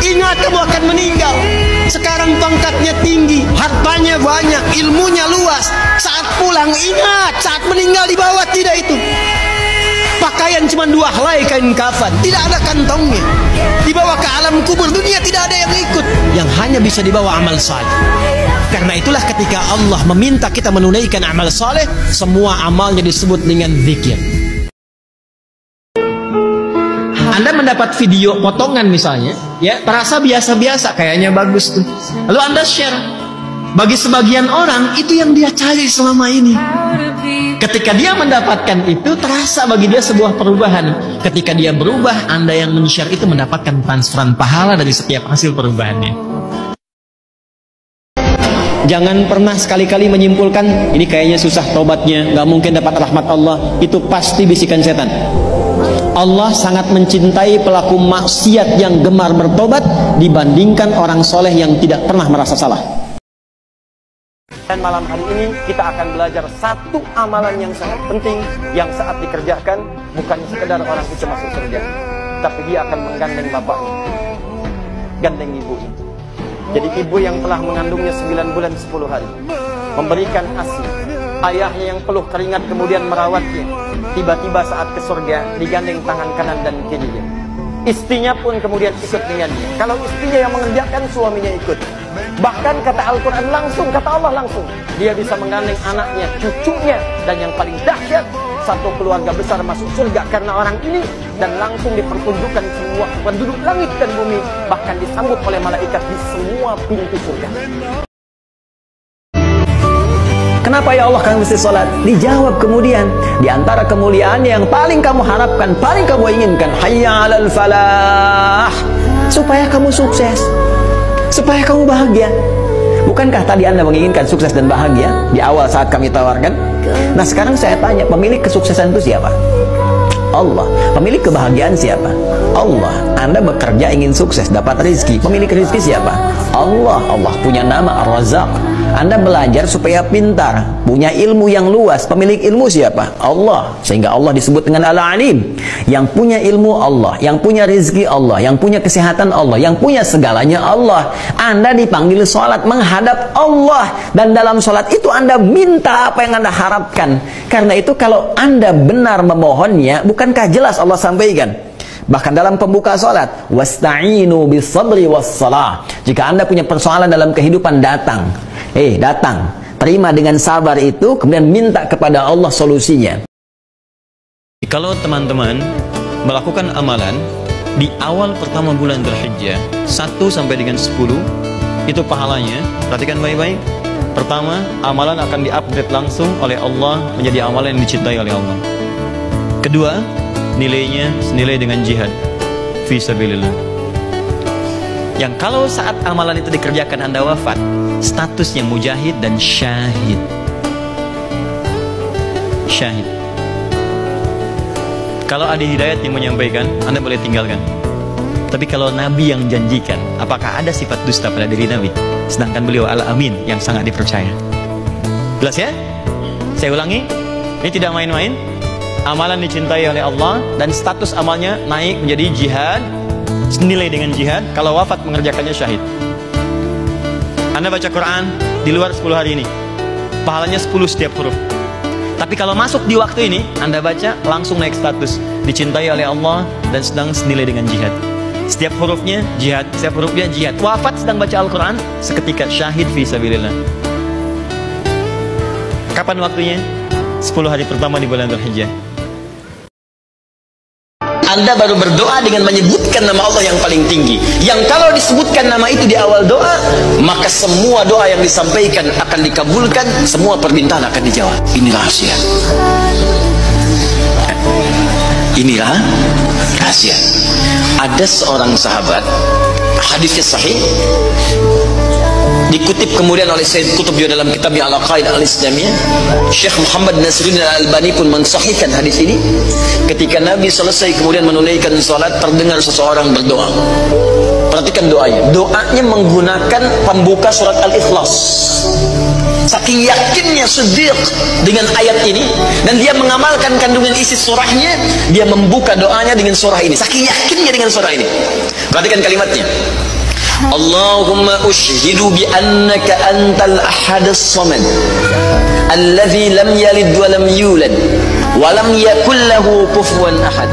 Ingat kamu akan meninggal. Sekarang pangkatnya tinggi, hartanya banyak, ilmunya luas. Saat pulang ingat, saat meninggal dibawa tidak itu. Pakaian cuma 2 helai kain kafan, tidak ada kantongnya. Dibawa ke alam kubur dunia, tidak ada yang ikut. Yang hanya bisa dibawa amal saleh. Karena itulah ketika Allah meminta kita menunaikan amal saleh, semua amalnya disebut dengan zikir. Anda mendapat video potongan misalnya, ya terasa biasa-biasa, kayaknya bagus tuh. Lalu Anda share. Bagi sebagian orang itu yang dia cari selama ini. Ketika dia mendapatkan itu, terasa bagi dia sebuah perubahan. Ketika dia berubah, Anda yang men-share itu mendapatkan transferan pahala dari setiap hasil perubahannya. Jangan pernah sekali-kali menyimpulkan ini kayaknya susah tobatnya, nggak mungkin dapat rahmat Allah. Itu pasti bisikan setan. Allah sangat mencintai pelaku maksiat yang gemar bertobat dibandingkan orang soleh yang tidak pernah merasa salah. Dan malam hari ini kita akan belajar satu amalan yang sangat penting, yang saat dikerjakan bukan sekedar orang itu masuk surga, tapi dia akan menggandeng bapaknya, gandeng ibunya. Jadi ibu yang telah mengandungnya 9 bulan 10 hari, memberikan ASI, ayahnya yang peluh keringat kemudian merawatnya, tiba-tiba saat ke surga digandeng tangan kanan dan kirinya. Istrinya pun kemudian ikut dengannya. Kalau istrinya yang mengerjakan, suaminya ikut. Bahkan kata Al-Quran langsung, kata Allah langsung, dia bisa menggandeng anaknya, cucunya, dan yang paling dahsyat, satu keluarga besar masuk surga karena orang ini, dan langsung dipertunjukkan semua penduduk langit dan bumi, bahkan disambut oleh malaikat di semua pintu surga. Kenapa ya Allah kamu mesti sholat? Dijawab kemudian, di antara kemuliaan yang paling kamu harapkan, paling kamu inginkan, hayya 'alal falah, supaya kamu sukses, supaya kamu bahagia. Bukankah tadi Anda menginginkan sukses dan bahagia di awal saat kami tawarkan? Nah sekarang saya tanya, pemilik kesuksesan itu siapa? Allah. Pemilik kebahagiaan siapa? Allah. Anda bekerja ingin sukses, dapat rezeki, pemilik rezeki siapa? Allah. Allah punya nama Ar-Razzaq. Anda belajar supaya pintar, punya ilmu yang luas, pemilik ilmu siapa? Allah. Sehingga Allah disebut dengan Al-Alim. Yang punya ilmu Allah, yang punya rezeki Allah, yang punya kesehatan Allah, yang punya segalanya Allah. Anda dipanggil sholat menghadap Allah, dan dalam sholat itu Anda minta apa yang Anda harapkan. Karena itu kalau Anda benar memohonnya, bukankah jelas Allah sampaikan? Bahkan dalam pembuka sholat, wasta'inu bis-sabri was-salah. Jika Anda punya persoalan dalam kehidupan, datang, terima dengan sabar itu, kemudian minta kepada Allah solusinya. Kalau teman-teman melakukan amalan di awal pertama bulan Dzulhijjah 1 sampai dengan 10, itu pahalanya, perhatikan baik-baik. Pertama, amalan akan di-upgrade langsung oleh Allah menjadi amalan yang dicintai oleh Allah. Kedua, nilainya senilai dengan jihad fi sabilillah. Yang kalau saat amalan itu dikerjakan Anda wafat, statusnya mujahid dan syahid. Syahid. Kalau ada hidayat yang menyampaikan, Anda boleh tinggalkan. Tapi kalau Nabi yang janjikan, apakah ada sifat dusta pada diri Nabi? Sedangkan beliau Al-Amin yang sangat dipercaya. Jelas ya? Saya ulangi, ini tidak main-main. Amalan dicintai oleh Allah dan status amalnya naik menjadi jihad, senilai dengan jihad. Kalau wafat mengerjakannya syahid. Anda baca Quran di luar 10 hari ini, pahalanya 10 setiap huruf. Tapi kalau masuk di waktu ini, Anda baca langsung naik status, dicintai oleh Allah dan sedang senilai dengan jihad. Setiap hurufnya jihad, setiap hurufnya jihad. Wafat sedang baca Al-Quran, seketika syahid fi sabilillah. Kapan waktunya? 10 hari pertama di bulan Dzulhijjah. Anda baru berdoa dengan menyebutkan nama Allah yang paling tinggi, yang kalau disebutkan nama itu di awal doa, maka semua doa yang disampaikan akan dikabulkan, semua permintaan akan dijawab. Ini rahasia. Inilah rahasia. Ada seorang sahabat, hadisnya sahih, dikutip kemudian oleh Sayyid Qutb juga dalam kitabnya Al-Aqaidah Al-Islamiyah. Syekh Muhammad Nasiruddin Al-Albani pun mensahihkan hadis ini. Ketika Nabi selesai kemudian menunaikan salat, terdengar seseorang berdoa. Perhatikan doanya. Doanya menggunakan pembuka surat Al-Ikhlas. Saking yakinnya Siddiq dengan ayat ini, dan dia mengamalkan kandungan isi surahnya, dia membuka doanya dengan surah ini. Saking yakinnya dengan surah ini. Perhatikan kalimatnya. Allahumma ushhidu bi annaka antal ahadas samad alladzi lam yalid wa lam yulad wa lam yakul lahu kufuwan ahad.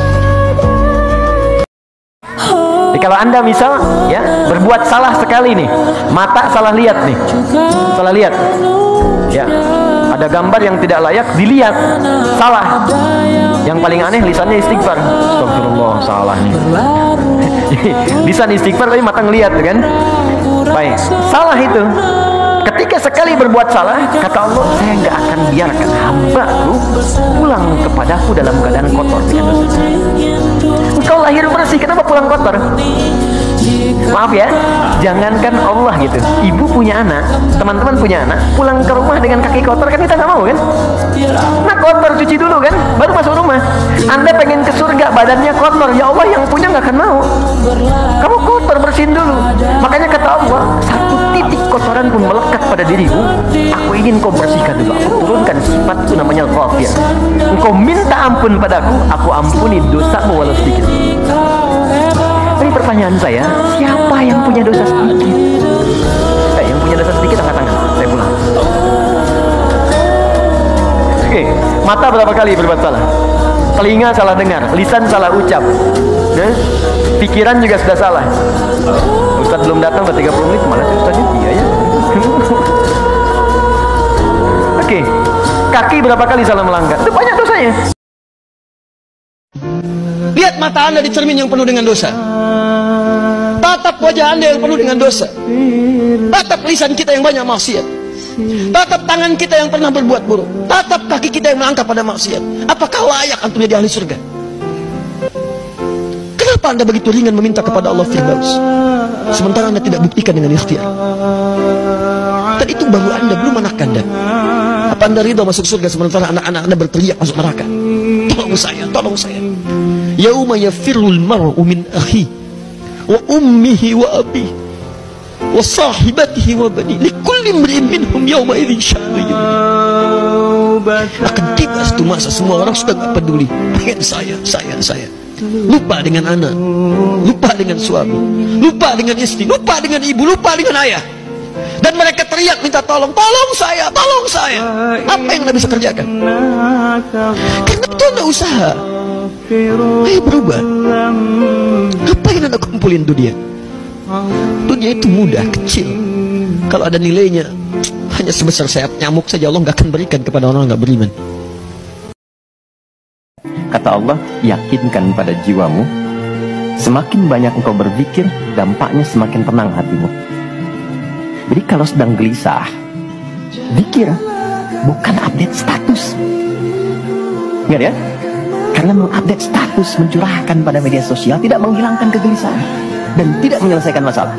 Kalau Anda misal ya berbuat salah sekali nih, mata salah lihat nih, salah lihat ya, ada gambar yang tidak layak dilihat, salah. Yang paling aneh lisannya istighfar, astagfirullah, salah nih. Lisan istighfar tapi mata ngelihat kan. Baik, salah itu. Ketika sekali berbuat salah, kata Allah, saya nggak akan biarkan hamba-Ku pulang kepadaku dalam keadaan kotor dengan dosa. Engkau lahir bersih, kenapa pulang kotor? Maaf ya, jangankan Allah gitu, ibu punya anak, teman-teman punya anak, pulang ke rumah dengan kaki kotor kan kita nggak mau kan? Nah kotor, cuci dulu kan, baru masuk rumah. Anda pengen ke surga, badannya kotor, ya Allah yang punya nggak akan mau. Kamu kotor, bersihin dulu. Makanya kata Allah, satu titik kotoran pun melekat pada dirimu, aku ingin kau bersihkan dulu. Aku turunkan sifatku namanya Ghafir. Engkau minta ampun padaku, aku ampuni dosamu walau sedikit. Tapi pertanyaan saya, siapa yang punya dosa sedikit? Yang punya dosa sedikit angkat tangan, saya pulang. Oke, mata berapa kali berbuat salah? Telinga salah dengar, lisan salah ucap, pikiran juga sudah salah. Ustaz belum datang udah 30 menit, mana sih Ustaznya? Iya ya. Oke, kaki berapa kali salah melangkah? Itu banyak dosanya. Lihat mata Anda di cermin yang penuh dengan dosa. Tatap wajah Anda yang penuh dengan dosa. Tatap lisan kita yang banyak maksiat. Tatap tangan kita yang pernah berbuat buruk. Tatap kaki kita yang melangkah pada maksiat. Apakah layak antum jadi ahli surga? Kenapa Anda begitu ringan meminta kepada Allah Firdaus, sementara Anda tidak buktikan dengan ikhtiar? Dan itu baru Anda, belum anak Anda. Apa Anda ridha masuk surga sementara anak-anak Anda berteriak masuk neraka? Tolong saya, tolong saya. Yauma yafirrul mar'u min akhi wa ummihi wa abihi wa sahibatihi wa bani likulli imri'in minhum yawma idzin sya'nu yughni. Akan tiba satu masa semua orang sudah tak peduli dengan saya. Lupa dengan anak, lupa dengan suami, lupa dengan istri, lupa dengan ibu, lupa dengan ayah. Dan mereka teriak minta tolong, tolong saya, tolong saya. Apa yang Anda bisa kerjakan? Karena betul Anda usaha. Ayo berubah. Apa yang Anda kumpulin dunia? Dunia itu mudah, kecil. Kalau ada nilainya hanya sebesar sayap nyamuk saja, Allah nggak akan berikan kepada orang yang nggak beriman. Kata Allah, yakinkan pada jiwamu, semakin banyak engkau berpikir, dampaknya semakin tenang hatimu. Jadi kalau sedang gelisah, zikir, bukan update status. Ingat ya? Karena mengupdate status, mencurahkan pada media sosial tidak menghilangkan kegelisahan dan tidak menyelesaikan masalah.